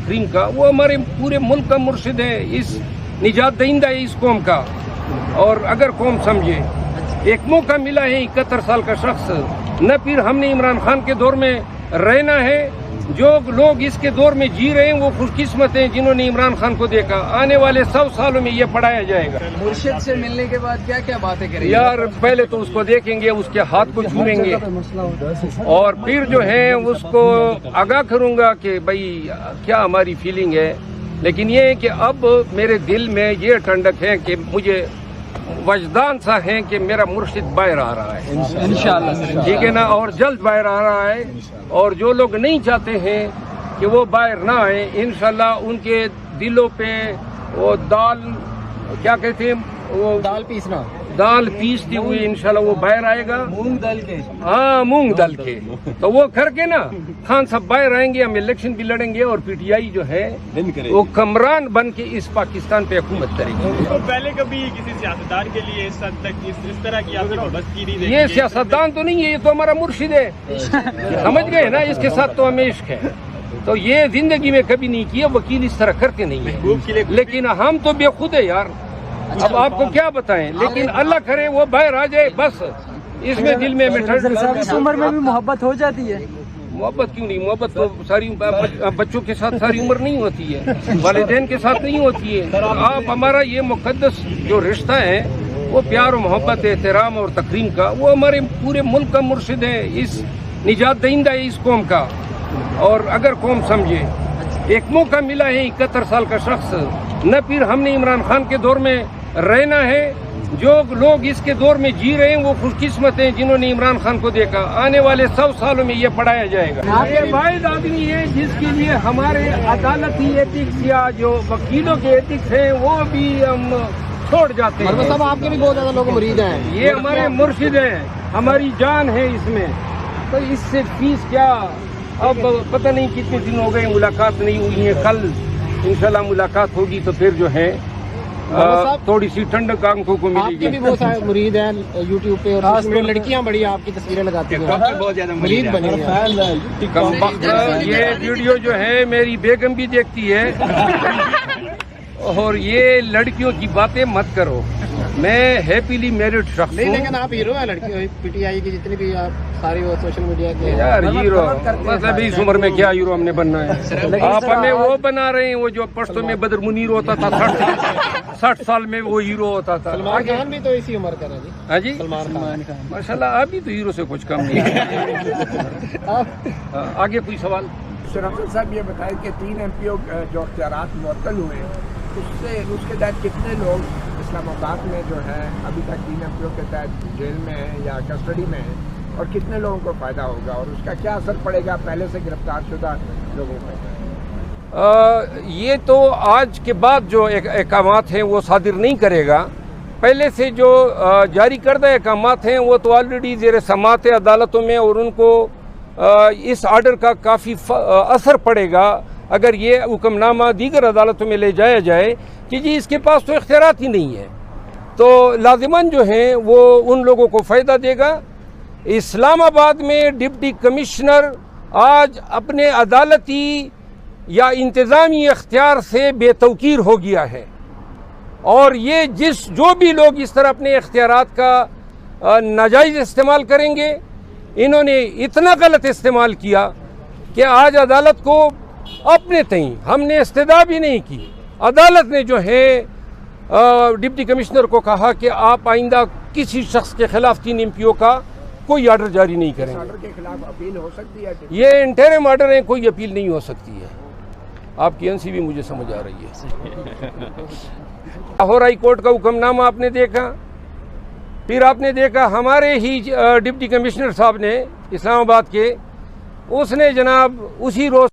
तकरीम का, वो हमारे पूरे मुल्क का मुर्शिद है, इस निजात दहिंदा है इस कौम का। और अगर कौम समझे, एक मौका मिला है 71 साल का शख्स, न फिर हमने इमरान खान के दौर में रहना है। जो लोग इसके दौर में जी रहे हैं वो खुशकिस्मत हैं जिन्होंने इमरान खान को देखा। आने वाले 100 सालों में ये पढ़ाया जाएगा। मुर्शिद से मिलने के बाद क्या क्या बातें करेंगे? यार पहले तो उसको देखेंगे, उसके हाथ को छूएंगे और फिर जो है उसको आगाह करूंगा कि भाई क्या हमारी फीलिंग है। लेकिन ये है कि अब मेरे दिल में ये ठंडक है कि मुझे वजदान सा है कि मेरा मुर्शिद बाहर आ रहा है इंशाअल्लाह, ठीक है ना, और जल्द बाहर आ रहा है। और जो लोग नहीं चाहते हैं कि वो बाहर ना आए, इंशाअल्लाह उनके दिलों पे वो दाल, क्या कहते हैं, वो दाल पीसती हुई इंशाल्लाह वो बाहर आएगा। मूंग दाल के? हाँ, मूंग दाल के। तो वो करके ना खान साहब बाहर आएंगे, हम इलेक्शन भी लड़ेंगे और पीटीआई जो है वो कमरान बन के इस पाकिस्तान पे हुकूमत करेगी। तो पहले कभी किसी सियासतदान के लिए इस हद तक इस तरह की आपने बस्ती नहीं देखी? ये सियासतदान तो नहीं है, ये तो हमारा मुर्शिद है, समझ गए ना, इसके साथ तो हमें इश्क है। तो ये जिंदगी में कभी नहीं किया, वकील इस तरह करते नहीं है। लेकिन हम तो बेखुद है यार, अब आपको क्या बताएं। लेकिन अल्लाह करे वो बाहर आ जाए, बस इसमें दिल में इस उम्र में भी मोहब्बत हो जाती है। मोहब्बत क्यों नहीं, मोहब्बत तो सारी बच्चों के साथ सारी उम्र नहीं होती है, वालिदैन के साथ नहीं होती है। आप हमारा ये मुकद्दस जो रिश्ता है वो प्यार और मोहब्बत, एहतराम और तकरीम का, वो हमारे पूरे मुल्क का मुर्शिद है, इस निजात दहिंदा है इस कौम का। और अगर कौम समझे, एक मौका मिला है 71 साल का शख्स, न फिर हमने इमरान खान के दौर में रहना है। जो लोग इसके दौर में जी रहे हैं वो खुशकिस्मत हैं जिन्होंने इमरान खान को देखा। आने वाले 100 सालों में ये पढ़ाया जाएगा। ये वाहिद आदमी है जिसके लिए हमारे अदालती एथिक्स या जो वकीलों के एथिक्स हैं वो भी हम छोड़ जाते हैं। सब आपके भी बहुत ज्यादा लोग मुरीद हैं। ये हमारे मुर्शिद हैं, हमारी जान है इसमें, तो इससे फीस क्या। अब पता नहीं कितने दिन हो गए मुलाकात नहीं हुई है, कल इंशाल्लाह मुलाकात होगी तो फिर जो है थोड़ी सी ठंडक आंखों को मिलेगी। आपके भी बहुत सारे मुरीद हैं यूट्यूब पे, और लड़कियां बड़ी आपकी तस्वीरें लगाती हैं, बहुत ज्यादा मुरीद बनी हैं। ये वीडियो जो है मेरी बेगम भी देखती है। और ये लड़कियों की बातें मत करो, मैं हैप्पीली मैरिड शख्स नहीं, लेकिन आप हीरो हैं लड़की पीटीआई की जितनी भी आप सारी वो सोशल मीडिया के। यार हीरो मतलब इस उम्र में क्या हीरो हमने बनना है। आप हमें वो बना रहे हैं, वो जो पश्तो में बदर मुनीर होता था 60 साल में वो हीरो होता था। सलमान खान भी तो इसी उम्र का है जी। हाँ जी, सलमान खान माशाल्लाह अभी तो हीरो से कुछ कम नहीं है। आगे कोई सवाल? शराफत साहब ये बताएं कि 3 एमपीओ जो इख्तियारात मुअत्तल हुए, उसके तहत कितने लोग इस्लामाबाद में जो है अभी तक 3 एमपीओ के तहत जेल में हैं या कस्टडी में हैं, और कितने लोगों को फ़ायदा होगा और उसका क्या असर पड़ेगा पहले से गिरफ्तार शुदा लोगों पर? ये तो आज के बाद जो अहकामात हैं वो सादिर नहीं करेगा। पहले से जो जारी करदा अहकामात हैं वो तो ऑलरेडी ज़ेर समात अदालतों में, और उनको इस आर्डर का काफ़ी असर पड़ेगा अगर ये हुक्मनामा दीगर अदालतों में ले जाया जाए कि जी इसके पास तो इख्तियारात ही नहीं है, तो लाजिमन जो है वो उन लोगों को फ़ायदा देगा। इस्लामाबाद में डिप्टी कमिश्नर आज अपने अदालती या इंतज़ामी इख्तियार से बेतौकीर हो गया है, और ये जो भी लोग इस तरह अपने इख्तियारात का नाजायज़ इस्तेमाल करेंगे, इन्होंने इतना गलत इस्तेमाल किया कि आज अदालत को अपने तई हमने इस्तदा भी नहीं की। अदालत ने जो है डिप्टी कमिश्नर को कहा कि आप आइंदा किसी शख्स के खिलाफ 3 एमपीओ का कोई आर्डर जारी नहीं करेंगे। ऑर्डर के खिलाफ अपील हो सकती है? ये इंटरिम आर्डर है, कोई अपील नहीं हो सकती है। आपकी एनसीबी मुझे समझ आ रही है। लाहौर हाई कोर्ट का हुक्मनामा आपने देखा, फिर आपने देखा हमारे ही डिप्टी कमिश्नर साहब ने इस्लामाबाद के, उसने जनाब उसी रोज